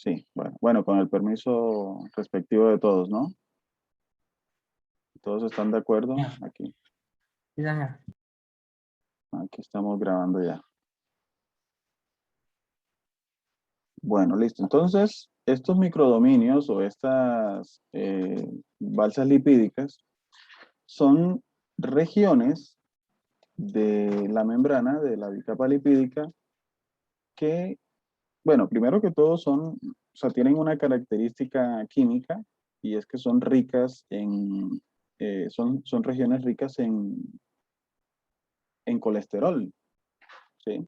Sí, bueno, con el permiso respectivo de todos, ¿no? ¿Todos están de acuerdo? Ya, Aquí, ya. aquí estamos grabando ya. Bueno, listo. Entonces, estos microdominios o estas balsas lipídicas son regiones de la membrana de la bicapa lipídica que, bueno, primero que todo o sea, tienen una característica química y es que son ricas son regiones ricas en colesterol, ¿sí?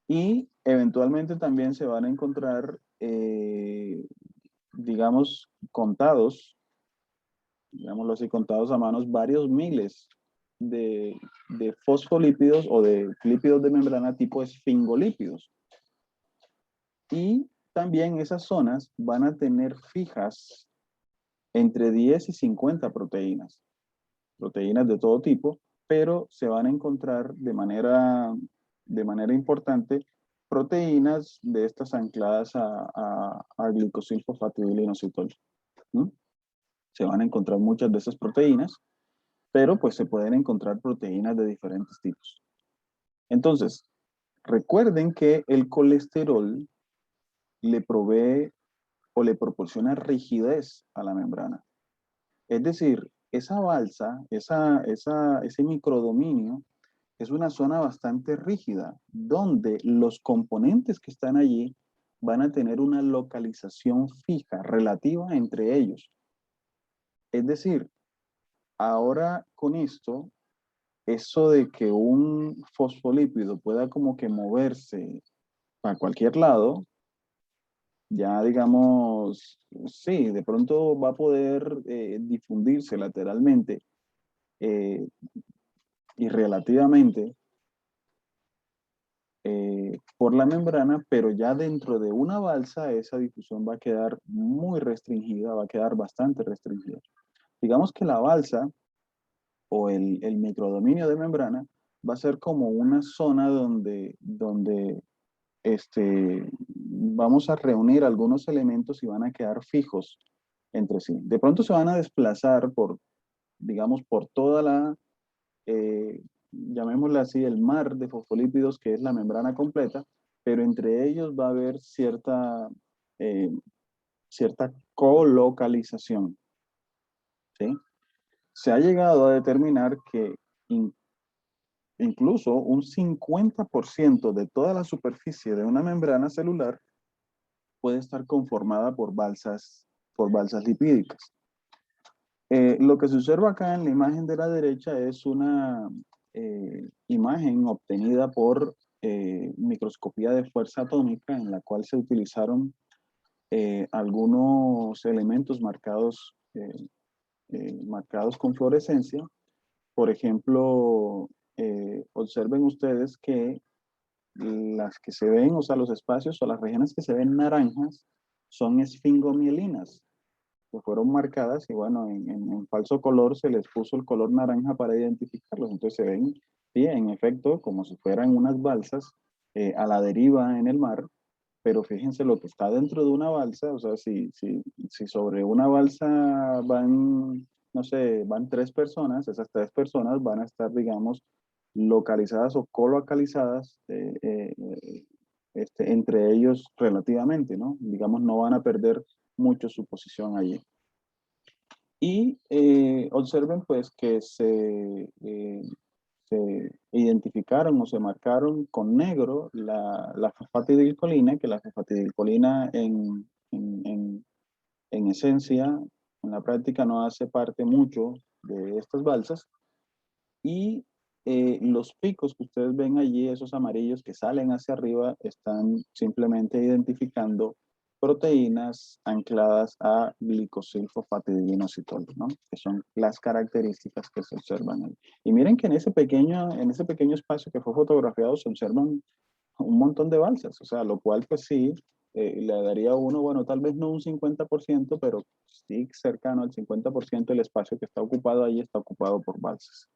Y eventualmente también se van a encontrar, digamos, digámoslo así, contados a manos, varios miles de fosfolípidos o de lípidos de membrana tipo esfingolípidos. Y también esas zonas van a tener fijas entre 10 y 50 proteínas de todo tipo, pero se van a encontrar de manera importante proteínas de estas ancladas a glicosilfosfatidilinositol. ¿No? Se van a encontrar muchas de esas proteínas, pero pues se pueden encontrar proteínas de diferentes tipos. Entonces, recuerden que el colesterol le provee o le proporciona rigidez a la membrana. Es decir, esa balsa, ese microdominio, es una zona bastante rígida, donde los componentes que están allí van a tener una localización fija, relativa entre ellos. Es decir, ahora con esto, eso de que un fosfolípido pueda como que moverse a cualquier lado, ya digamos, sí, de pronto va a poder difundirse lateralmente eh, y relativamente por la membrana, pero ya dentro de una balsa esa difusión va a quedar muy restringida, va a quedar bastante restringida. Digamos que la balsa o el microdominio de membrana va a ser como una zona donde vamos a reunir algunos elementos y van a quedar fijos entre sí. De pronto se van a desplazar digamos, por toda llamémosla así, el mar de fosfolípidos que es la membrana completa, pero entre ellos va a haber eh, cierta colocalización, ¿sí? Se ha llegado a determinar que in- incluso un 50% de toda la superficie de una membrana celular puede estar conformada por balsas lipídicas. Lo que se observa acá en la imagen de la derecha es una imagen obtenida por microscopía de fuerza atómica en la cual se utilizaron algunos elementos marcados con fluorescencia. Por ejemplo, observen ustedes que las que se ven, o sea, los espacios o las regiones que se ven naranjas son esfingomielinas que fueron marcadas y bueno, en falso color se les puso el color naranja para identificarlos. Entonces se ven, sí, en efecto, como si fueran unas balsas a la deriva en el mar, pero fíjense lo que está dentro de una balsa, o sea, si sobre una balsa van, no sé, van 3 personas, esas 3 personas van a estar, digamos, localizadas o colocalizadas entre ellos relativamente, ¿no? Digamos, no van a perder mucho su posición allí. Y observen pues que se identificaron o se marcaron con negro la fosfatidilcolina, que la fosfatidilcolina en esencia, en la práctica no hace parte mucho de estas balsas. Y los picos que ustedes ven allí, esos amarillos que salen hacia arriba, están simplemente identificando proteínas ancladas a glicosilfosfatidilinositol, ¿no? Que son las características que se observan ahí. Y miren que en ese pequeño espacio que fue fotografiado se observan un montón de balsas, o sea, lo cual pues sí, le daría a uno, bueno, tal vez no un 50%, pero sí cercano al 50% del espacio que está ocupado ahí está ocupado por balsas.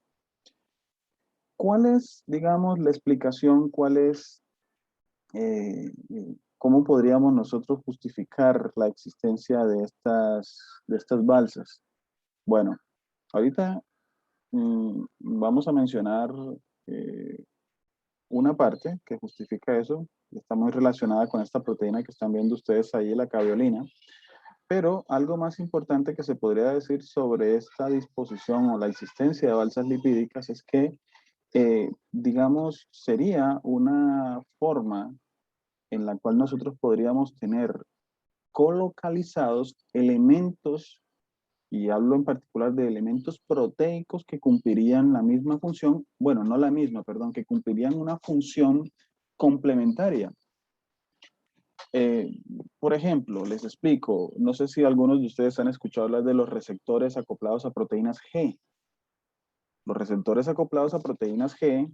¿Cuál es, digamos, la explicación? ¿Cuál es ¿cómo podríamos nosotros justificar la existencia de estas balsas? Bueno, ahorita vamos a mencionar eh, una parte que justifica eso, y está muy relacionada con esta proteína que están viendo ustedes ahí, la caveolina. Pero algo más importante que se podría decir sobre esta disposición o la existencia de balsas lipídicas es que, digamos, sería una forma en la cual nosotros podríamos tener colocalizados elementos, y hablo en particular de elementos proteicos que cumplirían la misma función, bueno, no la misma, perdón, que cumplirían una función complementaria. Eh, por ejemplo, les explico, no sé si algunos de ustedes han escuchado hablar de los receptores acoplados a proteínas G. Los receptores acoplados a proteínas G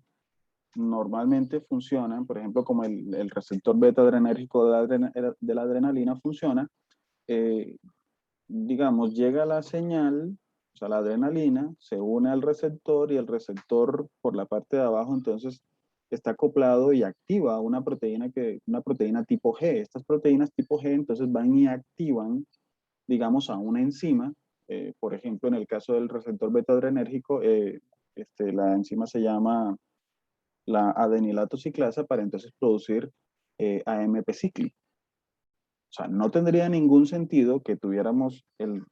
normalmente funcionan, por ejemplo, como el receptor beta adrenérgico de la adrenalina funciona, eh, digamos, llega la señal, o sea, la adrenalina, se une al receptor y el receptor por la parte de abajo, entonces está acoplado y activa una proteína tipo G. Estas proteínas tipo G entonces van y activan, digamos, a una enzima. Por ejemplo, en el caso del receptor beta-adrenérgico, la enzima se llama la adenilato ciclasa para entonces producir AMP cicli. O sea, no tendría ningún sentido que tuviéramos el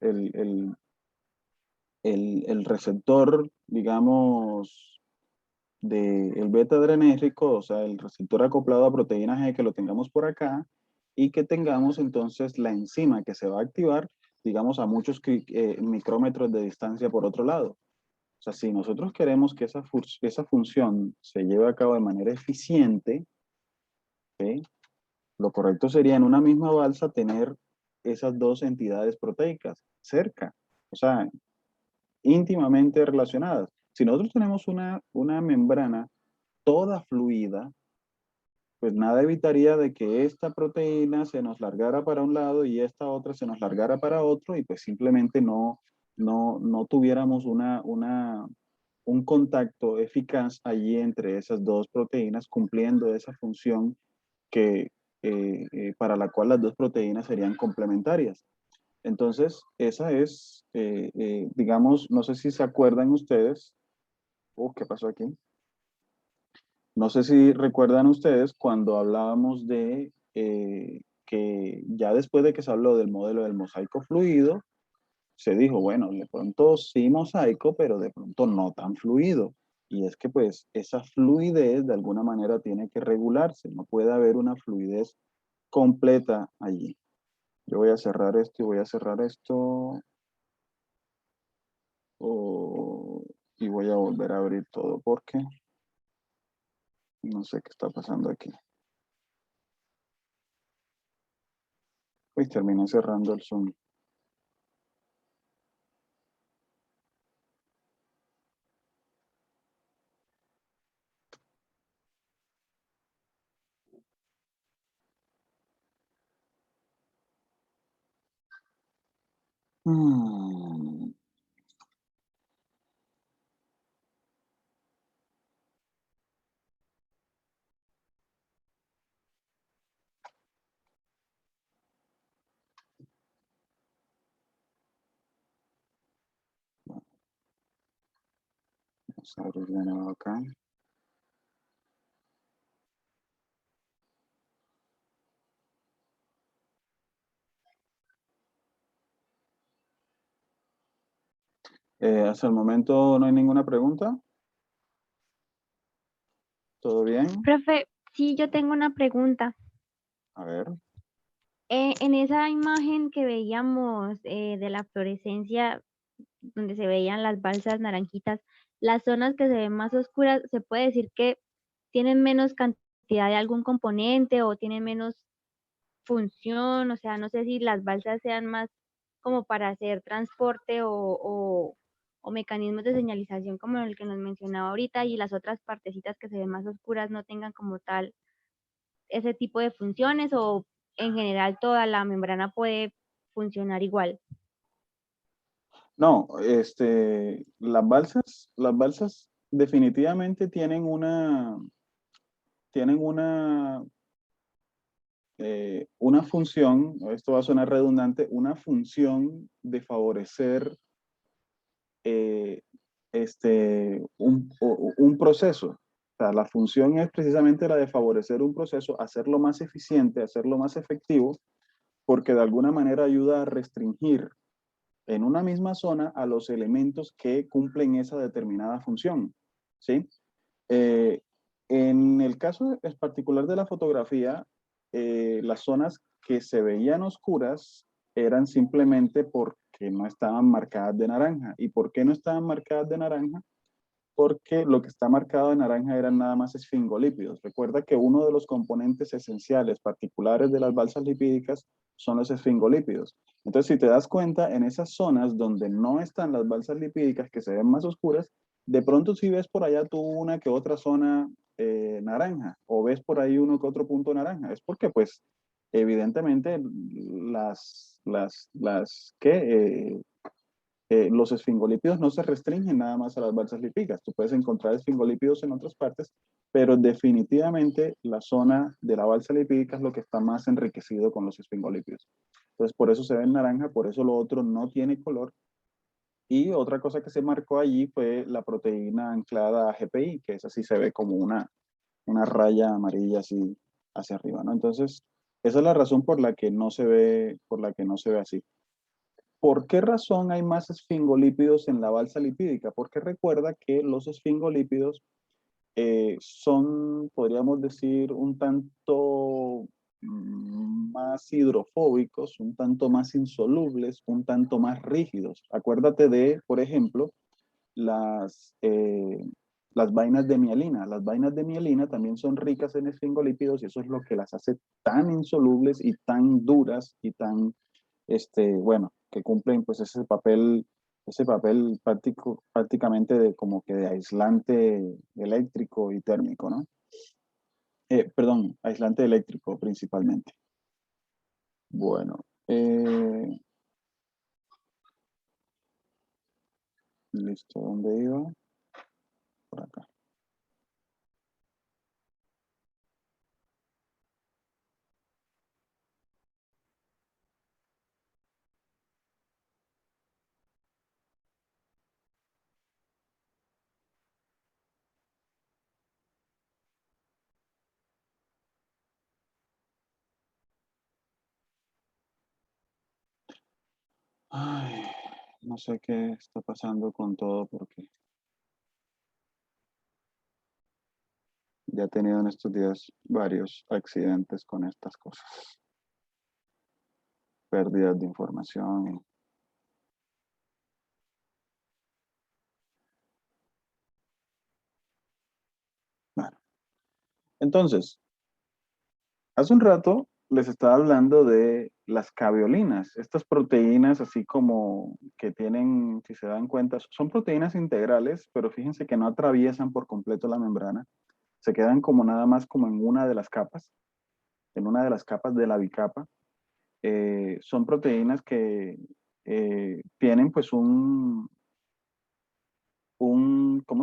receptor, digamos, del beta adrenérgico, o sea, el receptor acoplado a proteína G, que lo tengamos por acá, y que tengamos entonces la enzima que se va a activar, digamos, a muchos micrómetros de distancia por otro lado. O sea, si nosotros queremos que esa función se lleve a cabo de manera eficiente, ¿sí? Lo correcto sería en una misma balsa tener esas dos entidades proteicas cerca, o sea, íntimamente relacionadas. Si nosotros tenemos una membrana toda fluida, pues nada evitaría de que esta proteína se nos largara para un lado y esta otra se nos largara para otro y pues simplemente no tuviéramos un contacto eficaz allí entre esas dos proteínas cumpliendo esa función que, para la cual las dos proteínas serían complementarias. Entonces, esa es, digamos, no sé si se acuerdan ustedes, ¿qué pasó aquí? No sé si recuerdan ustedes cuando hablábamos de que ya después de que se habló del modelo del mosaico fluido, se dijo, bueno, de pronto sí mosaico, pero de pronto no tan fluido. Y es que pues esa fluidez de alguna manera tiene que regularse, no puede haber una fluidez completa allí. Yo voy a cerrar esto y voy a cerrar esto y voy a volver a abrir todo porque no sé qué está pasando aquí. Pues terminé cerrando el Zoom. Mm, Vamos a abrir de nuevo acá. Hasta el momento no hay ninguna pregunta. ¿Todo bien? Profe, sí, yo tengo una pregunta. A ver. En esa imagen que veíamos de la fluorescencia, donde se veían las balsas naranjitas, las zonas que se ven más oscuras, ¿se puede decir que tienen menos cantidad de algún componente o tienen menos función? O sea, no sé si las balsas sean más como para hacer transporte o mecanismos de señalización como el que nos mencionaba ahorita y las otras partecitas que se ven más oscuras no tengan como tal ese tipo de funciones o en general toda la membrana puede funcionar igual. No, las balsas definitivamente tienen una una función, esto va a sonar redundante, una función de favorecer un proceso. O sea, la función es precisamente la de favorecer un proceso, hacerlo más eficiente, hacerlo más efectivo, porque de alguna manera ayuda a restringir en una misma zona a los elementos que cumplen esa determinada función, ¿sí? Eh, en el caso es particular de la fotografía, las zonas que se veían oscuras eran simplemente porque no estaban marcadas de naranja. ¿Y por qué no estaban marcadas de naranja? Porque lo que está marcado de naranja eran nada más esfingolípidos. Recuerda que uno de los componentes esenciales particulares de las balsas lipídicas son los esfingolípidos. Entonces, si te das cuenta, en esas zonas donde no están las balsas lipídicas, que se ven más oscuras, de pronto si ves por allá tú una que otra zona naranja, o ves por ahí uno que otro punto naranja, es porque pues evidentemente los esfingolípidos no se restringen nada más a las balsas lipídicas. Tú puedes encontrar esfingolípidos en otras partes, pero definitivamente la zona de la balsa lipídica es lo que está más enriquecido con los esfingolípidos. Entonces, por eso se ve en naranja, por eso lo otro no tiene color. Y otra cosa que se marcó allí fue la proteína anclada a GPI, que es así, se ve como una raya amarilla así hacia arriba, ¿no? Entonces, esa es la razón por la que no se ve, por la que no se ve así. ¿Por qué razón hay más esfingolípidos en la balsa lipídica? Porque recuerda que los esfingolípidos son, podríamos decir, un tanto más hidrofóbicos, un tanto más insolubles, un tanto más rígidos. Acuérdate de, por ejemplo, las, eh, las vainas de mielina. Las vainas de mielina también son ricas en esfingolípidos y eso es lo que las hace tan insolubles y tan duras y tan bueno, que cumplen pues ese papel prácticamente de como que de aislante eléctrico y térmico, ¿no? Perdón, aislante eléctrico principalmente. Bueno, listo, ¿dónde iba? Por acá. Ay, no sé qué está pasando con todo porque ya he tenido en estos días varios accidentes con estas cosas. Pérdidas de información y bueno. Entonces, hace un rato les estaba hablando de las caveolinas, estas proteínas así como que tienen, si se dan cuenta, son proteínas integrales, pero fíjense que no atraviesan por completo la membrana, se quedan como nada más como en una de las capas, en una de las capas de la bicapa. Son proteínas que tienen pues ¿cómo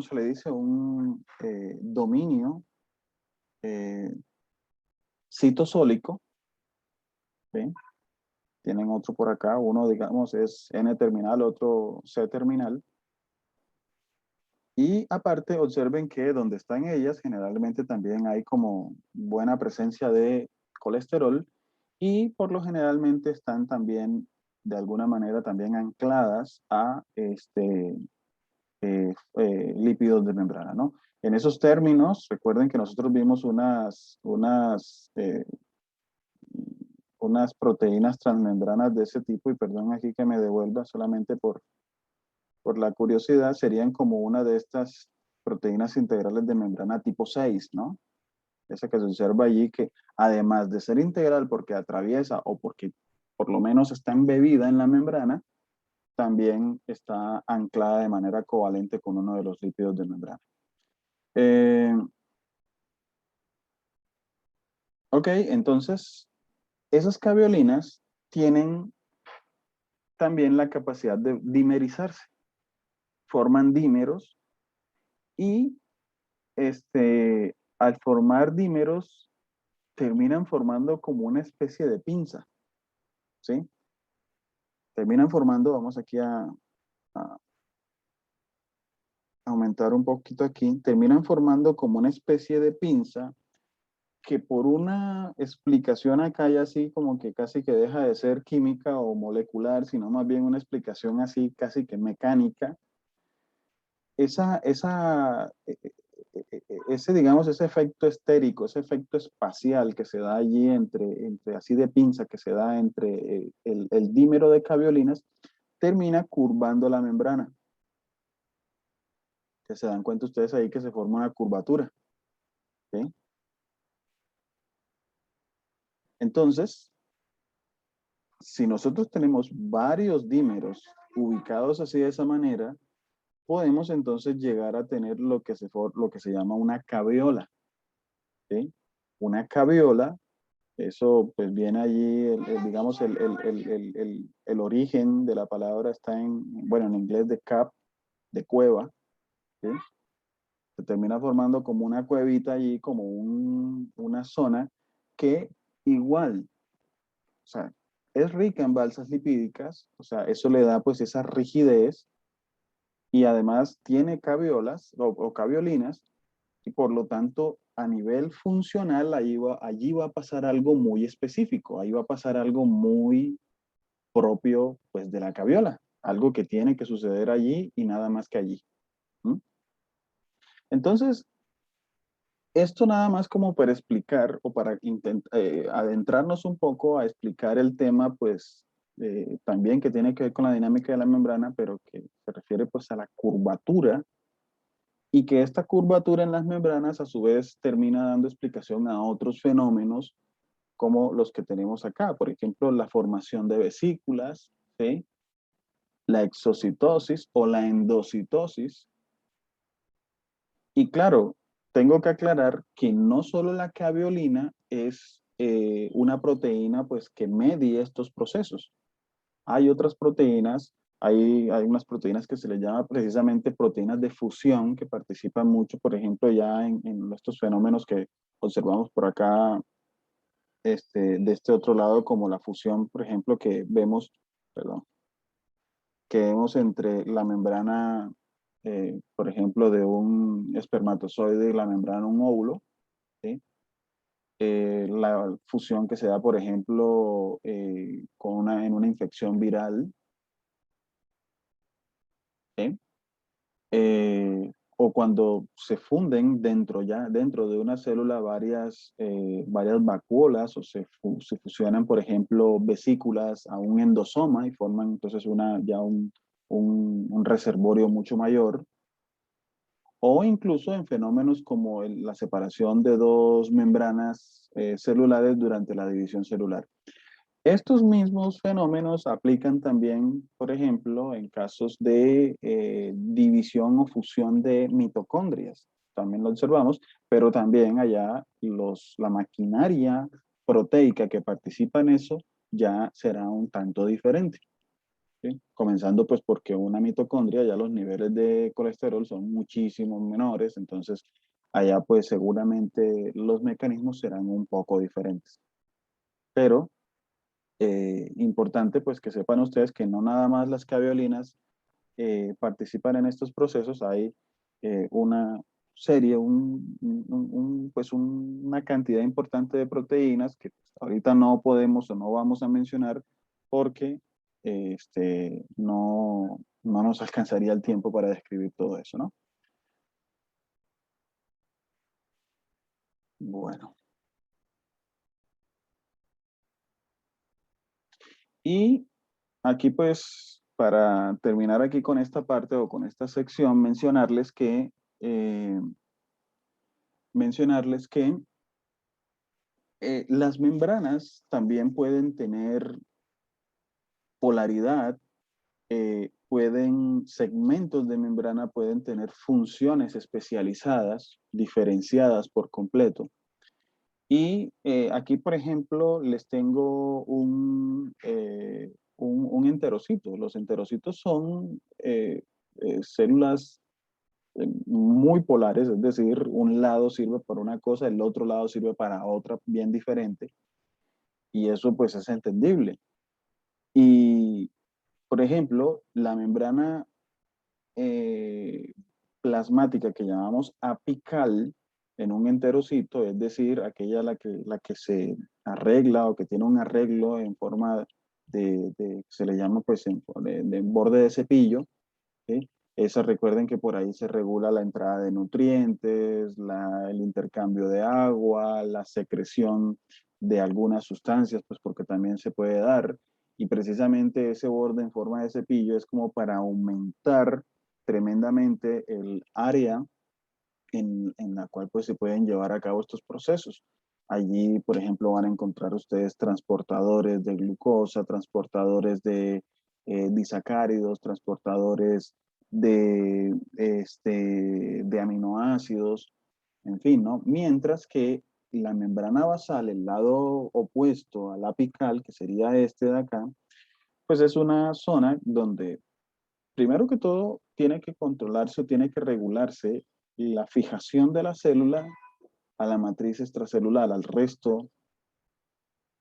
se le dice? Un dominio eh, citosólico, ¿sí? Tienen otro por acá, uno digamos es N terminal, otro C terminal. Y aparte observen que donde están ellas generalmente también hay como buena presencia de colesterol y por lo generalmente están también de alguna manera también ancladas a lípidos de membrana, ¿no? En esos términos, recuerden que nosotros vimos unas proteínas transmembranas de ese tipo, y perdón aquí que me devuelva solamente por la curiosidad, serían como una de estas proteínas integrales de membrana tipo 6, ¿no? Esa que se observa allí que además de ser integral porque atraviesa o porque por lo menos está embebida en la membrana, también está anclada de manera covalente con uno de los lípidos de membrana. Eh, ok, entonces esas caveolinas tienen también la capacidad de dimerizarse, forman dímeros y al formar dímeros terminan formando como una especie de pinza, ¿sí? Terminan formando, vamos aquí a aumentar un poquito aquí, terminan formando como una especie de pinza que por una explicación acá ya así como que casi que deja de ser química o molecular, sino más bien una explicación así casi que mecánica, ese, digamos, ese efecto estérico, ese efecto espacial que se da allí entre así de pinza, que se da entre el dímero de cabiolinas, termina curvando la membrana. Que se dan cuenta ustedes ahí que se forma una curvatura. ¿Sí? Entonces, si nosotros tenemos varios dímeros ubicados así de esa manera, podemos entonces llegar a tener lo que se llama una caveola. ¿Sí? Una caveola, eso pues viene allí, digamos, el origen de la palabra está bueno, en inglés de cap, de cueva. ¿Sí? Se termina formando como una cuevita allí, como una zona que igual, o sea, es rica en balsas lipídicas, o sea, eso le da pues esa rigidez y además tiene caviolas o caviolinas y por lo tanto a nivel funcional allí va a pasar algo muy específico, ahí va a pasar algo muy propio pues de la caviola, algo que tiene que suceder allí y nada más que allí. ¿Mm? Entonces, esto nada más como para explicar o para adentrarnos un poco a explicar el tema, pues también que tiene que ver con la dinámica de la membrana, pero que se refiere pues a la curvatura y que esta curvatura en las membranas a su vez termina dando explicación a otros fenómenos como los que tenemos acá, por ejemplo, la formación de vesículas, ¿sí? La exocitosis o la endocitosis. Y claro, tengo que aclarar que no solo la caveolina es una proteína pues, que medie estos procesos. Hay otras proteínas, hay unas proteínas que se les llama precisamente proteínas de fusión que participan mucho, por ejemplo, ya en estos fenómenos que observamos por acá, de este otro lado, como la fusión, por ejemplo, que vemos, perdón, que vemos entre la membrana, por ejemplo, de un espermatozoide y la membrana de un óvulo, ¿sí? La fusión que se da, por ejemplo, en una infección viral, ¿sí? O cuando se funden dentro de una célula varias vacuolas o se fusionan, por ejemplo, vesículas a un endosoma y forman entonces un reservorio mucho mayor, o incluso en fenómenos como la separación de dos membranas celulares durante la división celular. Estos mismos fenómenos aplican también, por ejemplo, en casos de división o fusión de mitocondrias. También lo observamos, pero también allá la maquinaria proteica que participa en eso ya será un tanto diferente. ¿Sí? Comenzando pues porque una mitocondria ya los niveles de colesterol son muchísimo menores, entonces allá pues seguramente los mecanismos serán un poco diferentes. Pero importante pues que sepan ustedes que no nada más las caveolinas participan en estos procesos, hay una serie, pues una cantidad importante de proteínas que ahorita no podemos o no vamos a mencionar porque no nos alcanzaría el tiempo para describir todo eso, ¿no? Bueno, y aquí pues para terminar aquí con esta parte o con esta sección, eh, mencionarles que las membranas también pueden tener polaridad, segmentos de membrana pueden tener funciones especializadas, diferenciadas por completo. Y aquí, por ejemplo, les tengo un enterocito. Los enterocitos son células muy polares, es decir, un lado sirve para una cosa, el otro lado sirve para otra bien diferente, y eso pues es entendible. Y, por ejemplo, la membrana eh, plasmática que llamamos apical en un enterocito, es decir, aquella la que se arregla o que tiene un arreglo en forma se le llama pues de borde de cepillo, ¿sí? Esa recuerden que por ahí se regula la entrada de nutrientes, el intercambio de agua, la secreción de algunas sustancias, pues porque también se puede dar. Y precisamente ese borde en forma de cepillo es como para aumentar tremendamente el área en la cual pues se pueden llevar a cabo estos procesos. Allí, por ejemplo, van a encontrar ustedes transportadores de glucosa, transportadores de disacáridos, transportadores de aminoácidos, en fin, ¿no? Mientras que la membrana basal, el lado opuesto al apical, que sería este de acá, pues es una zona donde primero que todo, tiene que controlarse o tiene que regularse la fijación de la célula a la matriz extracelular, al resto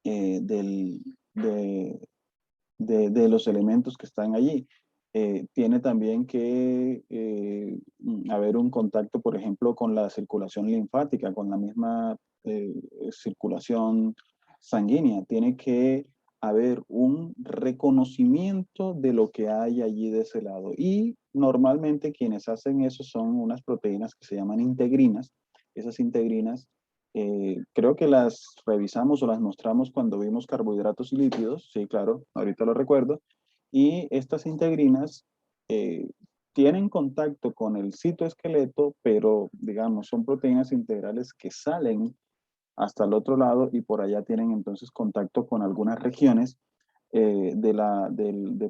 eh, del- de, de los elementos que están allí. Tiene también que haber un contacto, por ejemplo, con la circulación linfática, con la misma eh, circulación sanguínea. Tiene que haber un reconocimiento de lo que hay allí de ese lado. Y normalmente quienes hacen eso son unas proteínas que se llaman integrinas. Esas integrinas creo que las revisamos o las mostramos cuando vimos carbohidratos y lípidos, sí, claro, ahorita lo recuerdo, y estas integrinas eh, tienen contacto con el citoesqueleto, pero digamos, son proteínas integrales que salen hasta el otro lado y por allá tienen entonces contacto con algunas regiones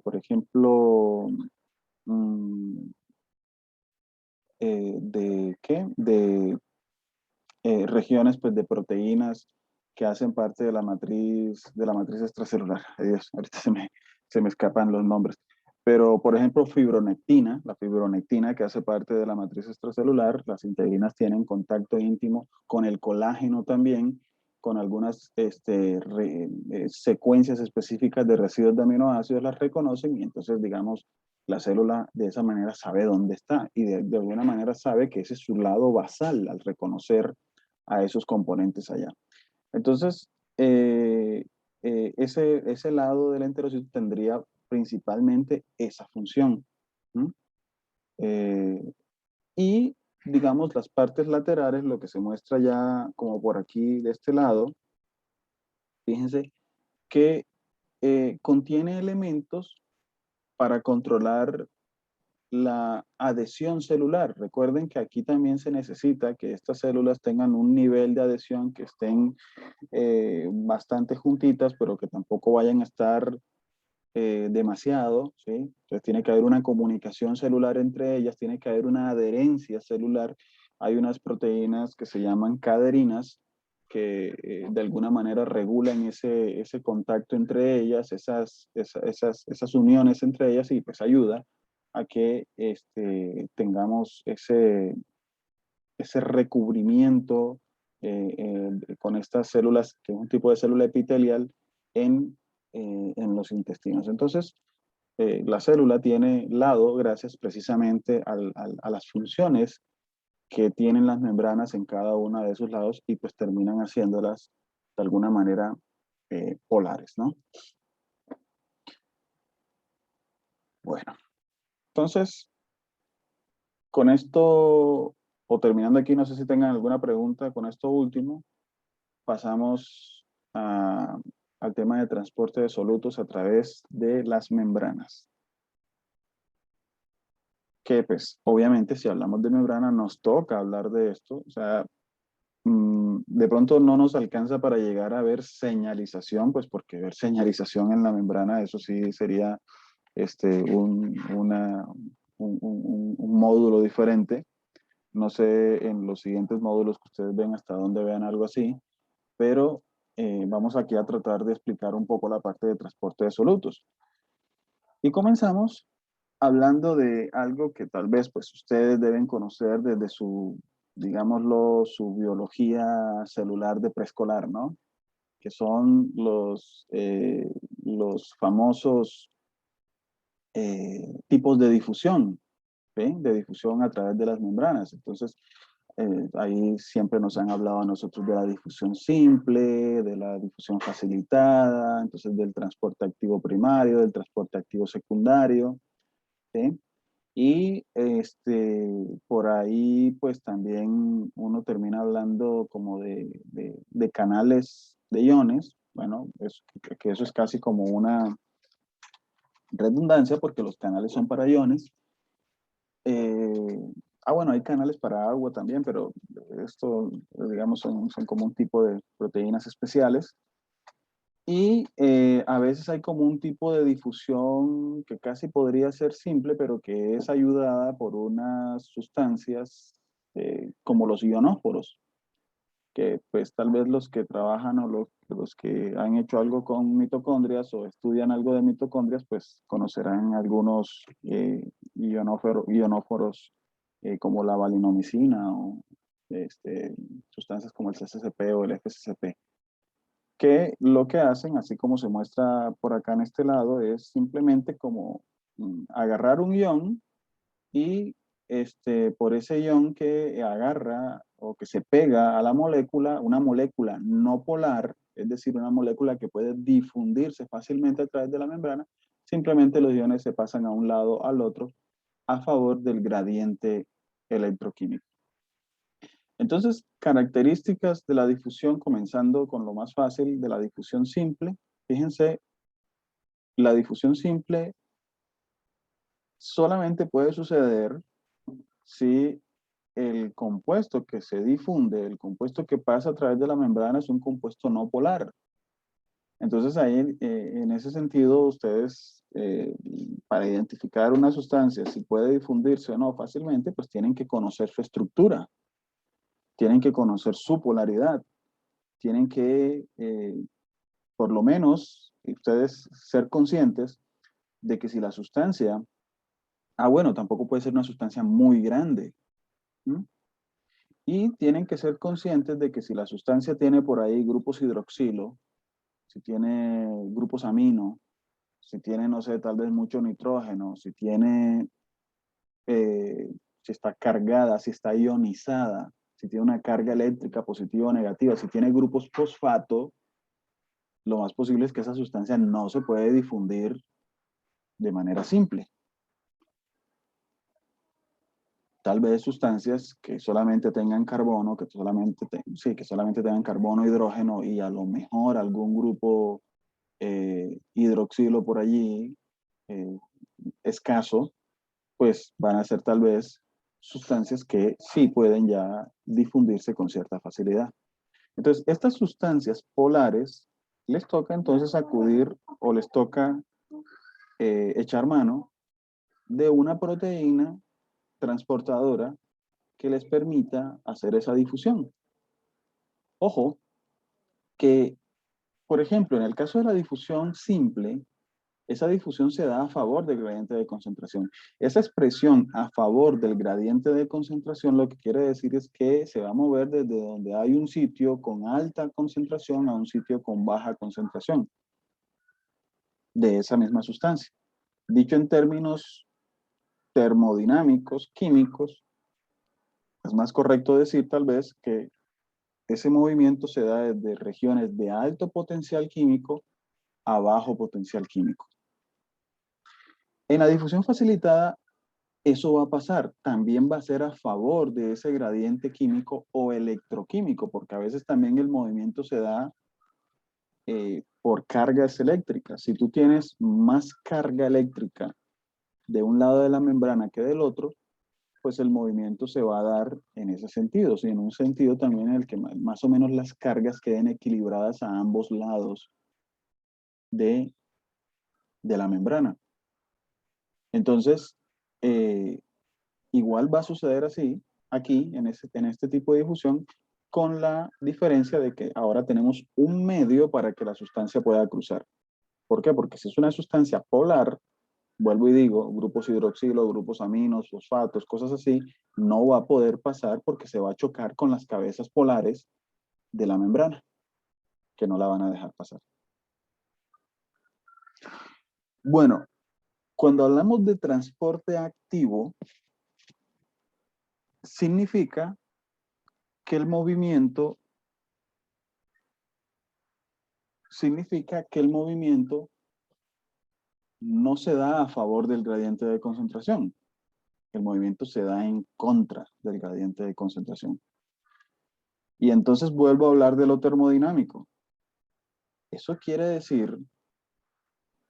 por ejemplo, mm, ¿de qué? Regiones pues, de proteínas que hacen parte de la matriz extracelular. Ay, Dios, ahorita se me escapan los nombres. Pero, por ejemplo, fibronectina, la fibronectina que hace parte de la matriz extracelular, las integrinas tienen contacto íntimo con el colágeno también, con algunas secuencias específicas de residuos de aminoácidos las reconocen y entonces, digamos, la célula de esa manera sabe dónde está y de alguna manera sabe que ese es su lado basal al reconocer a esos componentes allá. Entonces, ese lado del enterocito tendría principalmente esa función. ¿Mm? Eh, y, digamos, las partes laterales, lo que se muestra ya como por aquí de este lado, fíjense que contiene elementos para controlar la adhesión celular. Recuerden que aquí también se necesita que estas células tengan un nivel de adhesión que estén bastante juntitas, pero que tampoco vayan a estar demasiado, ¿sí? Entonces tiene que haber una comunicación celular entre ellas, tiene que haber una adherencia celular. Hay unas proteínas que se llaman caderinas que de alguna manera regulan ese contacto entre ellas, esas uniones entre ellas y pues ayuda a que tengamos ese recubrimiento con estas células, que es un tipo de célula epitelial, en los intestinos. Entonces, la célula tiene lado gracias precisamente a las funciones que tienen las membranas en cada uno de esos lados y pues terminan haciéndolas de alguna manera polares, ¿no? Bueno, entonces, con esto, o terminando aquí, no sé si tengan alguna pregunta con esto último, pasamos al tema de transporte de solutos a través de las membranas. Que pues obviamente si hablamos de membrana nos toca hablar de esto, o sea, de pronto no nos alcanza para llegar a ver señalización, pues porque ver señalización en la membrana, eso sí sería un módulo diferente. No sé en los siguientes módulos que ustedes ven hasta dónde vean algo así, pero vamos aquí a tratar de explicar un poco la parte de transporte de solutos. Y comenzamos hablando de algo que tal vez pues ustedes deben conocer desde su, digámoslo, su biología celular de preescolar, ¿no? Que son los famosos tipos de difusión, ¿sí? De difusión a través de las membranas. Entonces, ahí siempre nos han hablado a nosotros de la difusión simple, de la difusión facilitada, entonces del transporte activo primario, del transporte activo secundario, ¿sí? Y por ahí pues también uno termina hablando como de canales de iones. Bueno, que eso es casi como una redundancia porque los canales son para iones. Bueno, hay canales para agua también, pero esto, digamos, son como un tipo de proteínas especiales. Y a veces hay como un tipo de difusión que casi podría ser simple, pero que es ayudada por unas sustancias como los ionóforos, que pues tal vez los que trabajan o los que han hecho algo con mitocondrias o estudian algo de mitocondrias, pues conocerán algunos ionóforos como la valinomicina o sustancias como el CCCP o el FCCP, que lo que hacen, así como se muestra por acá en este lado, es simplemente como agarrar un ion y por ese ion que agarra o que se pega a la molécula, una molécula no polar, es decir, una molécula que puede difundirse fácilmente a través de la membrana, simplemente los iones se pasan a un lado al otro a favor del gradiente electroquímico. Entonces, características de la difusión, comenzando con lo más fácil de la difusión simple. Fíjense, la difusión simple solamente puede suceder si el compuesto que se difunde, el compuesto que pasa a través de la membrana es un compuesto no polar. Entonces ahí, en ese sentido, ustedes, para identificar una sustancia, si puede difundirse o no fácilmente, pues tienen que conocer su estructura, tienen que conocer su polaridad, tienen que, por lo menos, ustedes ser conscientes de que si la sustancia, bueno, tampoco puede ser una sustancia muy grande, ¿m? Y tienen que ser conscientes de que si la sustancia tiene por ahí grupos hidroxilo, si tiene grupos amino, si tiene, no sé, tal vez mucho nitrógeno, si tiene, si está cargada, si está ionizada, si tiene una carga eléctrica positiva o negativa, si tiene grupos fosfato, lo más posible es que esa sustancia no se puede difundir de manera simple. Tal vez sustancias que solamente tengan carbono, que solamente tengan carbono, hidrógeno y a lo mejor algún grupo hidroxilo por allí eh, escaso, pues van a ser tal vez sustancias que sí pueden ya difundirse con cierta facilidad. Entonces, estas sustancias polares les toca entonces acudir o les toca echar mano de una proteína transportadora que les permita hacer esa difusión. Ojo, que, por ejemplo, en el caso de la difusión simple, esa difusión se da a favor del gradiente de concentración. Esa expresión a favor del gradiente de concentración lo que quiere decir es que se va a mover desde donde hay un sitio con alta concentración a un sitio con baja concentración de esa misma sustancia. Dicho en términos termodinámicos, químicos, es más correcto decir tal vez que ese movimiento se da desde regiones de alto potencial químico a bajo potencial químico. En la difusión facilitada, eso va a pasar. También va a ser a favor de ese gradiente químico o electroquímico, porque a veces también el movimiento se da por cargas eléctricas. Si tú tienes más carga eléctrica de un lado de la membrana que del otro, pues el movimiento se va a dar en ese sentido, ¿sí? En un sentido también en el que más o menos las cargas queden equilibradas a ambos lados de, de la membrana. Entonces, eh, igual va a suceder así aquí, en este tipo de difusión, con la diferencia de que ahora tenemos un medio para que la sustancia pueda cruzar. ¿Por qué? Porque si es una sustancia polar, vuelvo y digo, grupos hidroxilo, grupos aminos, fosfatos, cosas así, no va a poder pasar porque se va a chocar con las cabezas polares de la membrana, que no la van a dejar pasar. Bueno, cuando hablamos de transporte activo, significa que el movimiento no se da a favor del gradiente de concentración. El movimiento se da en contra del gradiente de concentración. Y entonces vuelvo a hablar de lo termodinámico. Eso quiere decir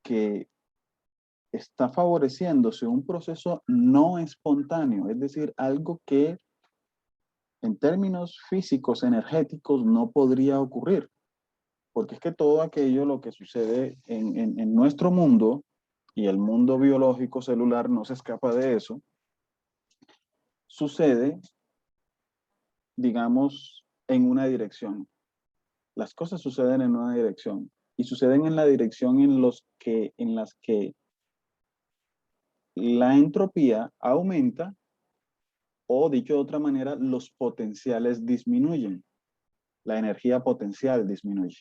que está favoreciéndose un proceso no espontáneo, es decir, algo que en términos físicos, energéticos, no podría ocurrir. Porque es que todo aquello, lo que sucede en nuestro mundo, y el mundo biológico celular no se escapa de eso, sucede, digamos, en una dirección. Las cosas suceden en una dirección y suceden en la dirección en las que la entropía aumenta o, dicho de otra manera, los potenciales disminuyen. La energía potencial disminuye.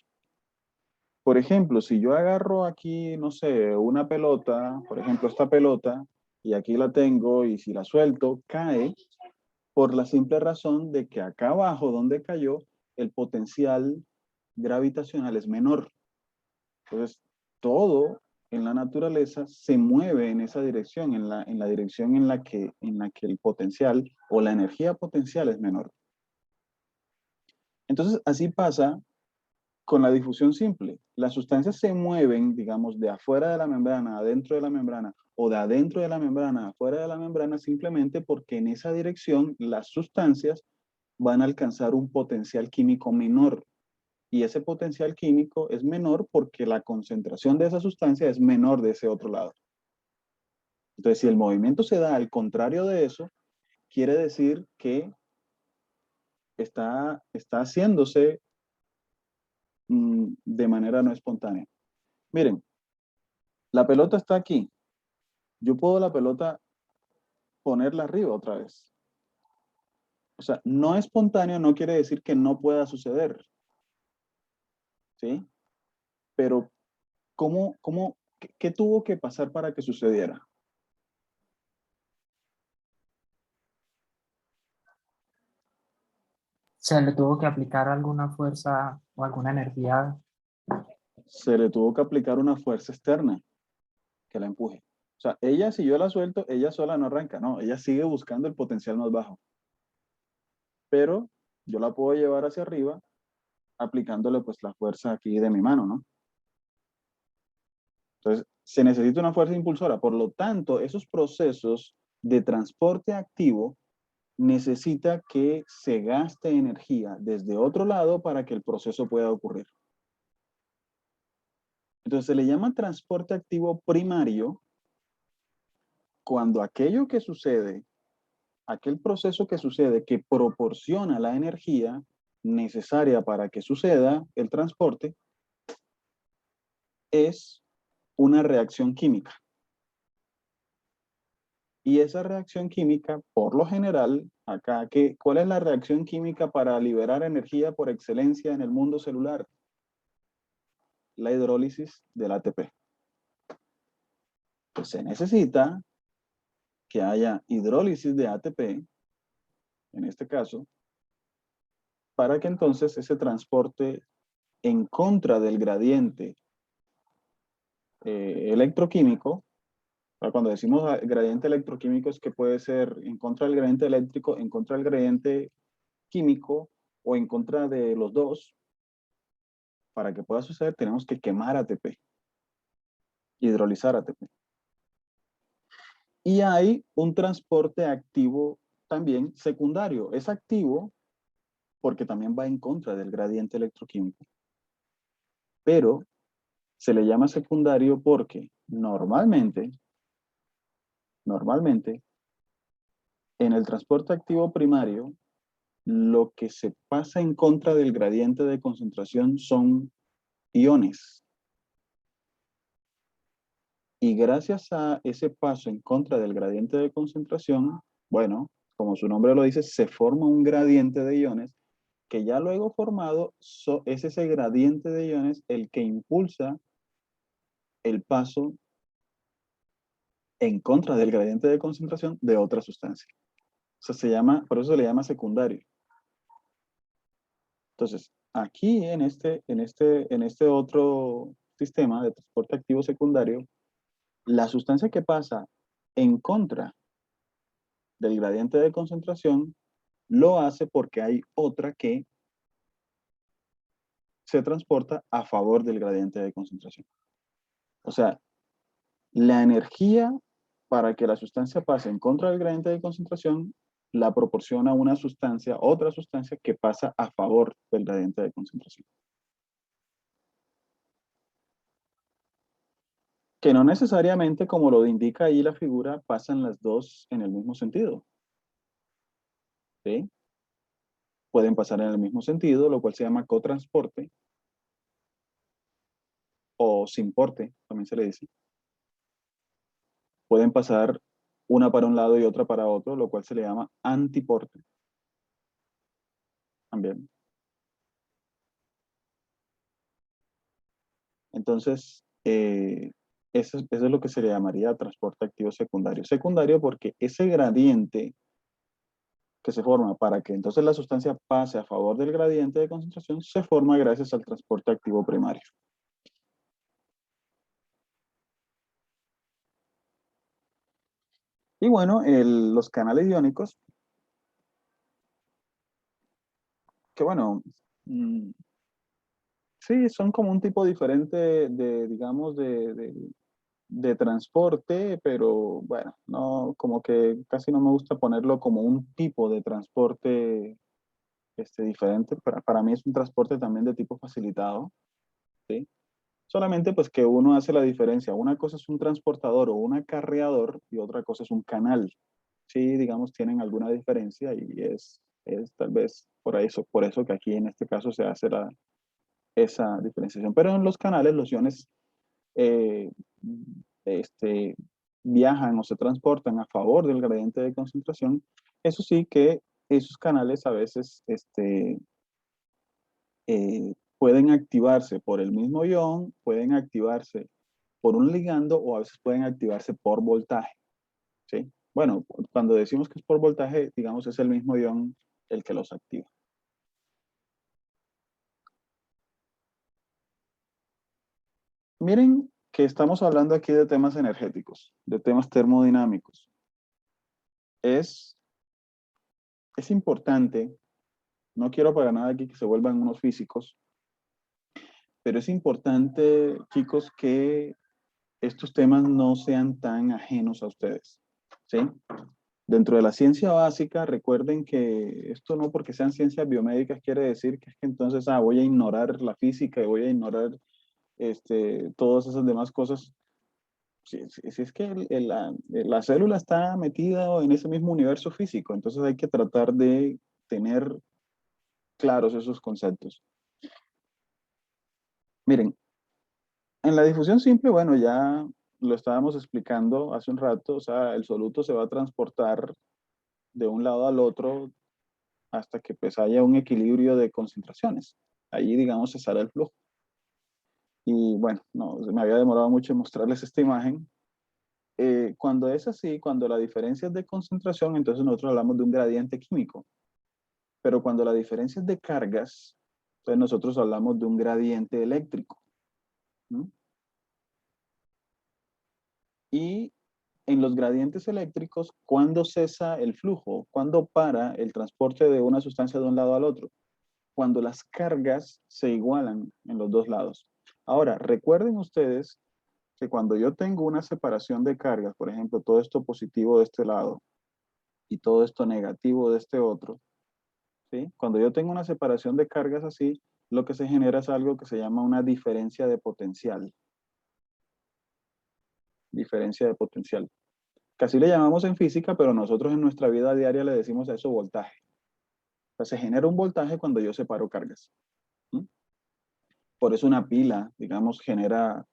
Por ejemplo, si yo agarro aquí, no sé, una pelota, por ejemplo, esta pelota, y aquí la tengo, y si la suelto, cae por la simple razón de que acá abajo, donde cayó, el potencial gravitacional es menor. Entonces, todo en la naturaleza se mueve en esa dirección, en la dirección en la que el potencial o la energía potencial es menor. Entonces, así pasa con la difusión simple. Las sustancias se mueven, digamos, de afuera de la membrana, adentro de la membrana, o de adentro de la membrana, afuera de la membrana, simplemente porque en esa dirección las sustancias van a alcanzar un potencial químico menor. Y ese potencial químico es menor porque la concentración de esa sustancia es menor de ese otro lado. Entonces, si el movimiento se da al contrario de eso, quiere decir que está haciéndose de manera no espontánea. Miren, la pelota está aquí. Yo puedo la pelota ponerla arriba otra vez. O sea, no espontáneo no quiere decir que no pueda suceder. ¿Sí? Pero, ¿qué tuvo que pasar para que sucediera? Se le tuvo que aplicar alguna fuerza o alguna energía. Se le tuvo que aplicar una fuerza externa que la empuje. O sea, ella, si yo la suelto, ella sola no arranca, no, ella sigue buscando el potencial más bajo. Pero yo la puedo llevar hacia arriba aplicándole pues la fuerza aquí de mi mano, ¿no? Entonces, se necesita una fuerza impulsora. Por lo tanto, esos procesos de transporte activo necesita que se gaste energía desde otro lado para que el proceso pueda ocurrir. Entonces, se le llama transporte activo primario cuando aquello que sucede, aquel proceso que sucede que proporciona la energía necesaria para que suceda el transporte, es una reacción química. Y esa reacción química, por lo general, acá, ¿cuál es la reacción química para liberar energía por excelencia en el mundo celular? La hidrólisis del ATP. Pues se necesita que haya hidrólisis de ATP, en este caso, para que entonces ese transporte en contra del gradiente electroquímico, cuando decimos gradiente electroquímico es que puede ser en contra del gradiente eléctrico, en contra del gradiente químico o en contra de los dos. Para que pueda suceder tenemos que quemar ATP, hidrolizar ATP. Y hay un transporte activo también secundario. Es activo porque también va en contra del gradiente electroquímico. Pero se le llama secundario porque normalmente, en el transporte activo primario, lo que se pasa en contra del gradiente de concentración son iones. Y gracias a ese paso en contra del gradiente de concentración, bueno, como su nombre lo dice, se forma un gradiente de iones que ya luego formado es ese gradiente de iones el que impulsa el paso en contra del gradiente de concentración de otra sustancia. O sea, por eso se le llama secundario. Entonces, aquí en este otro sistema de transporte activo secundario, la sustancia que pasa en contra del gradiente de concentración lo hace porque hay otra que se transporta a favor del gradiente de concentración. O sea, la energía para que la sustancia pase en contra del gradiente de concentración la proporciona una sustancia, otra sustancia que pasa a favor del gradiente de concentración. Que no necesariamente, como lo indica ahí la figura, pasan las dos en el mismo sentido. ¿Sí? Pueden pasar en el mismo sentido, lo cual se llama cotransporte o simporte, también se le dice. Pueden pasar una para un lado y otra para otro, lo cual se le llama antiporte. También. Entonces, eso es lo que se le llamaría transporte activo secundario. Secundario porque ese gradiente que se forma para que entonces la sustancia pase a favor del gradiente de concentración se forma gracias al transporte activo primario. Y bueno, los canales iónicos, que bueno, sí, son como un tipo diferente digamos, de transporte, pero bueno, no, como que casi no me gusta ponerlo como un tipo de transporte diferente. Para mí es un transporte también de tipo facilitado, ¿sí? Solamente pues que uno hace la diferencia. Una cosa es un transportador o un acarreador y otra cosa es un canal. Sí, digamos, tienen alguna diferencia y es tal vez por eso que aquí en este caso se hace esa diferenciación. Pero en los canales los iones eh, este, viajan o se transportan a favor del gradiente de concentración. Eso sí que esos canales a veces pueden activarse por el mismo ion, pueden activarse por un ligando o a veces pueden activarse por voltaje. ¿Sí? Bueno, cuando decimos que es por voltaje, digamos, es el mismo ion el que los activa. Miren que estamos hablando aquí de temas energéticos, de temas termodinámicos. Es importante, no quiero para nada aquí que se vuelvan unos físicos, pero es importante, chicos, que estos temas no sean tan ajenos a ustedes. ¿Sí? Dentro de la ciencia básica, recuerden que esto no porque sean ciencias biomédicas quiere decir que es que entonces voy a ignorar la física y voy a ignorar todas esas demás cosas. Si es que la célula está metida en ese mismo universo físico, entonces hay que tratar de tener claros esos conceptos. Miren, en la difusión simple, bueno, ya lo estábamos explicando hace un rato, o sea, el soluto se va a transportar de un lado al otro hasta que pues haya un equilibrio de concentraciones. Ahí, digamos, cesará el flujo. Y bueno, no, me había demorado mucho en mostrarles esta imagen. Cuando es así, cuando la diferencia es de concentración, entonces nosotros hablamos de un gradiente químico. Pero cuando la diferencia es de cargas, entonces nosotros hablamos de un gradiente eléctrico. ¿Mm? Y en los gradientes eléctricos, ¿cuándo cesa el flujo? ¿Cuándo para el transporte de una sustancia de un lado al otro? Cuando las cargas se igualan en los dos lados. Ahora, recuerden ustedes que cuando yo tengo una separación de cargas, por ejemplo, todo esto positivo de este lado y todo esto negativo de este otro, ¿sí? Cuando yo tengo una separación de cargas así, lo que se genera es algo que se llama una diferencia de potencial. Diferencia de potencial. Que así le llamamos en física, pero nosotros en nuestra vida diaria le decimos a eso voltaje. O sea, se genera un voltaje cuando yo separo cargas. ¿Mm? Por eso una pila, digamos, genera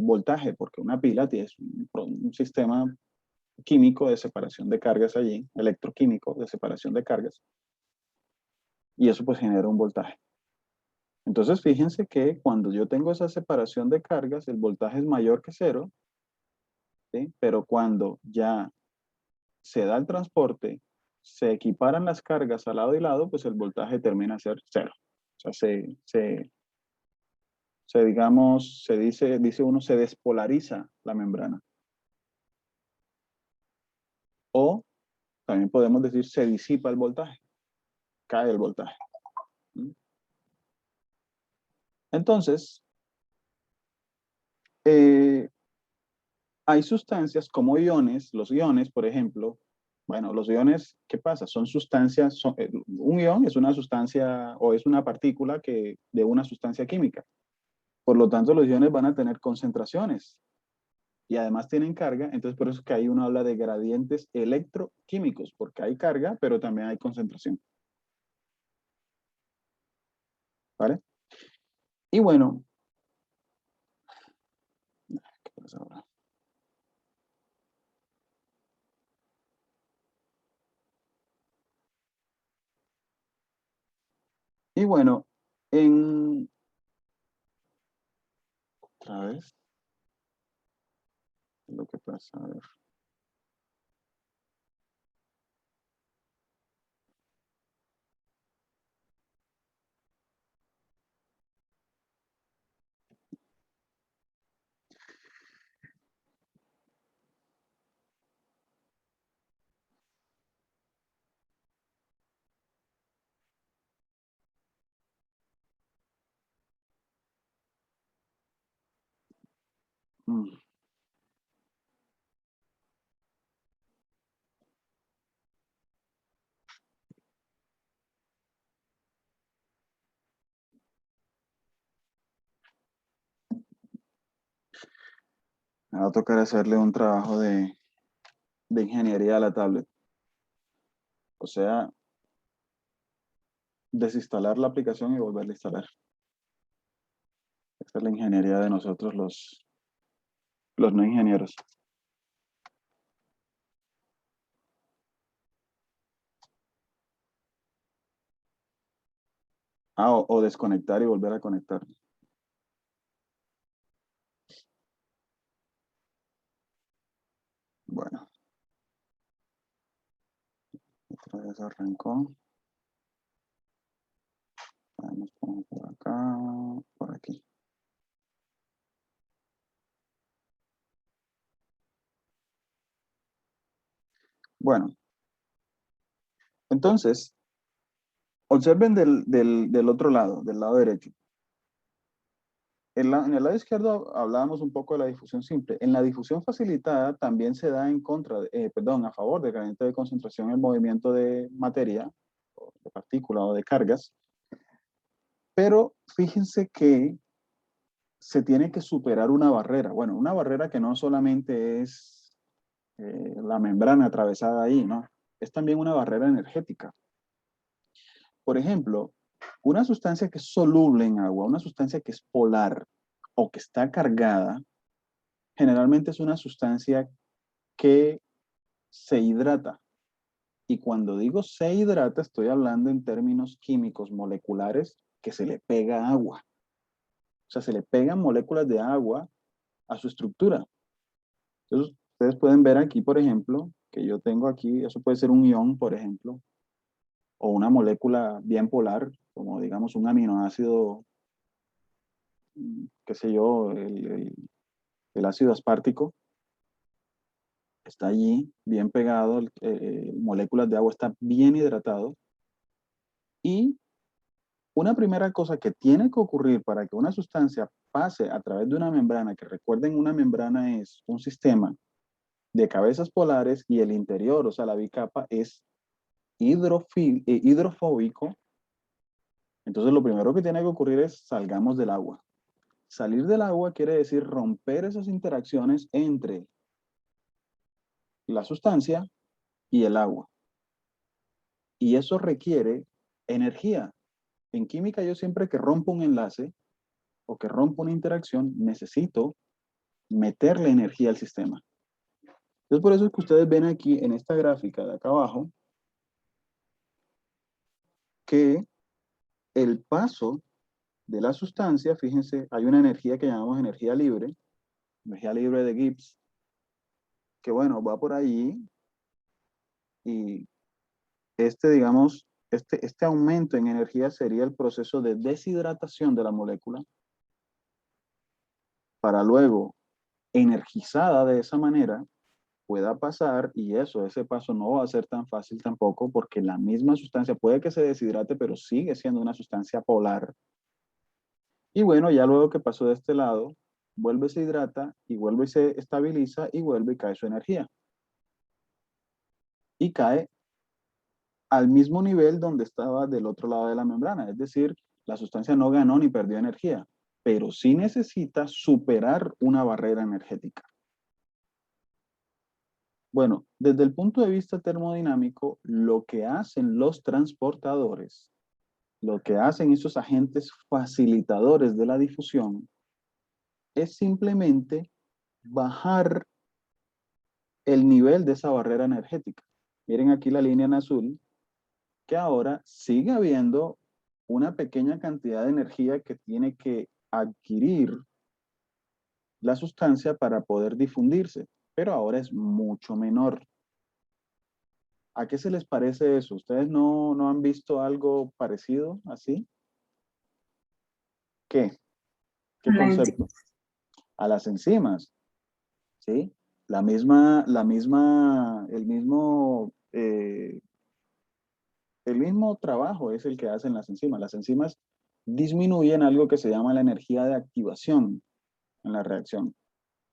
voltaje, porque una pila tiene un sistema químico de separación de cargas allí, electroquímico de separación de cargas, y eso pues genera un voltaje. Entonces fíjense que cuando yo tengo esa separación de cargas, el voltaje es mayor que cero, ¿sí? Pero cuando ya se da el transporte, se equiparan las cargas al lado y lado, pues el voltaje termina a ser cero. O sea, digamos, dice uno, se despolariza la membrana. O también podemos decir, se disipa el voltaje, cae el voltaje. Entonces, hay sustancias como iones, los iones, por ejemplo. Bueno, los iones, ¿qué pasa? Son sustancias, un ion es una sustancia o es una partícula de una sustancia química. Por lo tanto, los iones van a tener concentraciones y además tienen carga. Entonces, por eso es que ahí uno habla de gradientes electroquímicos, porque hay carga, pero también hay concentración. ¿Vale? Y bueno, ¿qué pasa ahora? Y bueno, otra vez, lo que pasa, a ver. Mm. Me va a tocar hacerle un trabajo de ingeniería a la tablet. O sea, desinstalar la aplicación y volverla a instalar. Esa es la ingeniería de nosotros los no ingenieros. Ah, o desconectar y volver a conectar. Bueno, otra vez arrancó. Vamos por acá, por aquí. Bueno, entonces, observen del otro lado, del lado derecho. En el lado izquierdo hablábamos un poco de la difusión simple. En la difusión facilitada también se da a favor del gradiente de concentración el movimiento de materia, o de partícula o de cargas. Pero fíjense que se tiene que superar una barrera. Bueno, una barrera que no solamente es la membrana atravesada ahí, ¿no? Es también una barrera energética. Por ejemplo, una sustancia que es soluble en agua, una sustancia que es polar o que está cargada, generalmente es una sustancia que se hidrata. Y cuando digo se hidrata, estoy hablando en términos químicos moleculares que se le pega agua. O sea, se le pegan moléculas de agua a su estructura. Entonces, ustedes pueden ver aquí, por ejemplo, que yo tengo aquí, eso puede ser un ion, por ejemplo, o una molécula bien polar, como digamos un aminoácido, qué sé yo, el ácido aspartico, está allí, bien pegado, moléculas de agua, está bien hidratado. Y una primera cosa que tiene que ocurrir para que una sustancia pase a través de una membrana, que recuerden, una membrana es un sistema de cabezas polares y el interior, o sea, la bicapa, es hidrofóbico. Entonces lo primero que tiene que ocurrir es salgamos del agua. Salir del agua quiere decir romper esas interacciones entre la sustancia y el agua. Y eso requiere energía. En química yo siempre que rompo un enlace o que rompo una interacción necesito meterle energía al sistema. Entonces, por eso es que ustedes ven aquí en esta gráfica de acá abajo que el paso de la sustancia, fíjense, hay una energía que llamamos energía libre de Gibbs, que bueno, va por allí y digamos, este aumento en energía sería el proceso de deshidratación de la molécula para luego, energizada de esa manera, pueda pasar, y ese paso no va a ser tan fácil tampoco, porque la misma sustancia puede que se deshidrate, pero sigue siendo una sustancia polar. Y bueno, ya luego que pasó de este lado, vuelve, se hidrata, y vuelve y se estabiliza, y vuelve y cae su energía. Y cae al mismo nivel donde estaba del otro lado de la membrana, es decir, la sustancia no ganó ni perdió energía, pero sí necesita superar una barrera energética. Bueno, desde el punto de vista termodinámico, lo que hacen los transportadores, lo que hacen esos agentes facilitadores de la difusión, es simplemente bajar el nivel de esa barrera energética. Miren aquí la línea en azul, que ahora sigue habiendo una pequeña cantidad de energía que tiene que adquirir la sustancia para poder difundirse, pero ahora es mucho menor. ¿A qué se les parece eso? ¿Ustedes no han visto algo parecido así? ¿Qué? ¿Qué La concepto? A las enzimas, ¿sí? El mismo trabajo es el que hacen las enzimas. Las enzimas disminuyen algo que se llama la energía de activación en la reacción.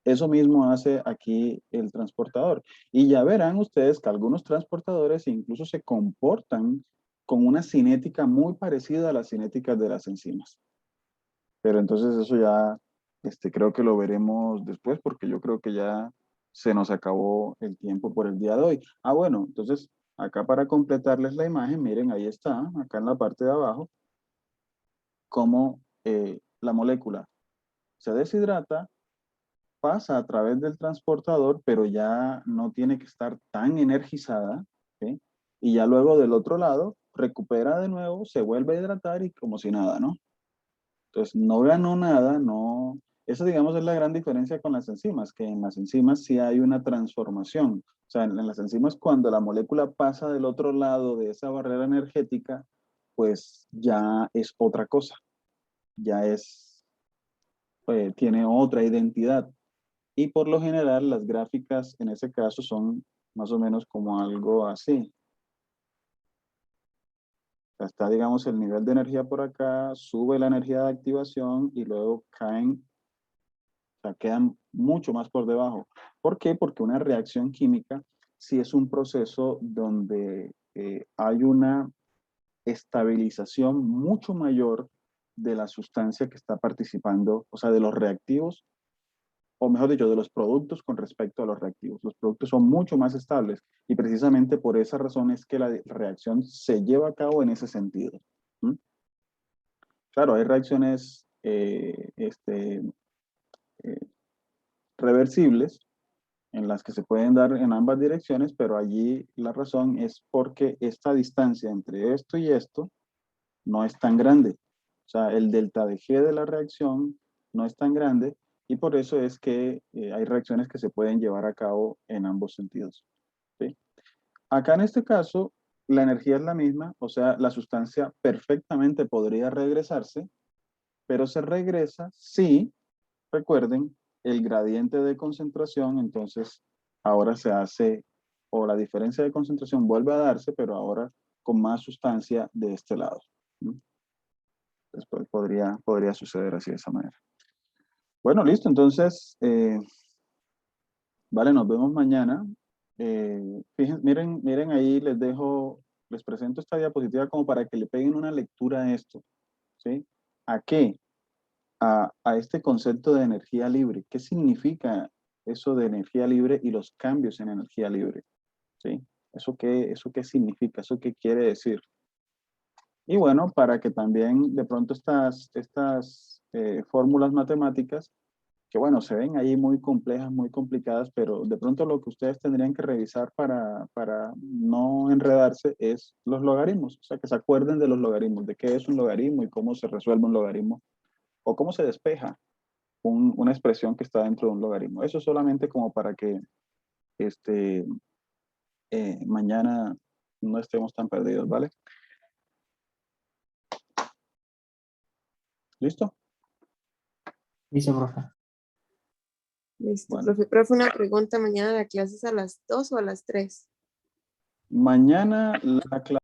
Eso mismo hace aquí el transportador. Y ya verán ustedes que algunos transportadores incluso se comportan con una cinética muy parecida a las cinéticas de las enzimas. Pero entonces eso ya creo que lo veremos después porque yo creo que ya se nos acabó el tiempo por el día de hoy. Ah, bueno, entonces acá para completarles la imagen, miren, ahí está, acá en la parte de abajo, cómo la molécula se deshidrata, pasa a través del transportador, pero ya no tiene que estar tan energizada, ¿sí? Y ya luego del otro lado recupera de nuevo, se vuelve a hidratar y como si nada, ¿no? Entonces no ganó nada, no. Esa digamos es la gran diferencia con las enzimas, que en las enzimas sí hay una transformación. O sea, en las enzimas cuando la molécula pasa del otro lado de esa barrera energética, pues ya es otra cosa, ya es, tiene otra identidad. Y por lo general las gráficas en ese caso son más o menos como algo así. O sea, está, digamos, el nivel de energía por acá, sube la energía de activación y luego caen, o sea, quedan mucho más por debajo. ¿Por qué? Porque una reacción química sí es un proceso donde hay una estabilización mucho mayor de la sustancia que está participando, o sea, de los reactivos o mejor dicho, de los productos con respecto a los reactivos. Los productos son mucho más estables y precisamente por esa razón es que la reacción se lleva a cabo en ese sentido. ¿Mm? Claro, hay reacciones eh, reversibles en las que se pueden dar en ambas direcciones, pero allí la razón es porque esta distancia entre esto y esto no es tan grande. O sea, el delta de G de la reacción no es tan grande y por eso es que hay reacciones que se pueden llevar a cabo en ambos sentidos. ¿Sí? Acá en este caso, la energía es la misma, o sea, la sustancia perfectamente podría regresarse, pero se regresa si, recuerden, el gradiente de concentración, entonces ahora se hace, o la diferencia de concentración vuelve a darse, pero ahora con más sustancia de este lado. ¿Sí? Después podría suceder así de esa manera. Bueno, listo. Entonces, vale, nos vemos mañana. Fíjense, miren ahí, les presento esta diapositiva como para que le peguen una lectura a esto. ¿Sí? ¿A qué? A este concepto de energía libre. ¿Qué significa eso de energía libre y los cambios en energía libre? ¿Sí? ¿Eso qué significa? ¿Eso qué quiere decir? Y bueno, para que también de pronto estas fórmulas matemáticas que bueno, se ven ahí muy complejas, muy complicadas, pero de pronto lo que ustedes tendrían que revisar para no enredarse es los logaritmos, o sea, que se acuerden de los logaritmos, de qué es un logaritmo y cómo se resuelve un logaritmo, o cómo se despeja una expresión que está dentro de un logaritmo. Eso solamente como para que este, mañana no estemos tan perdidos, ¿vale? ¿Listo? Listo, profe. Listo, Bueno. profe, una pregunta. ¿Mañana la clase es a las 2 o a las 3? Mañana la clase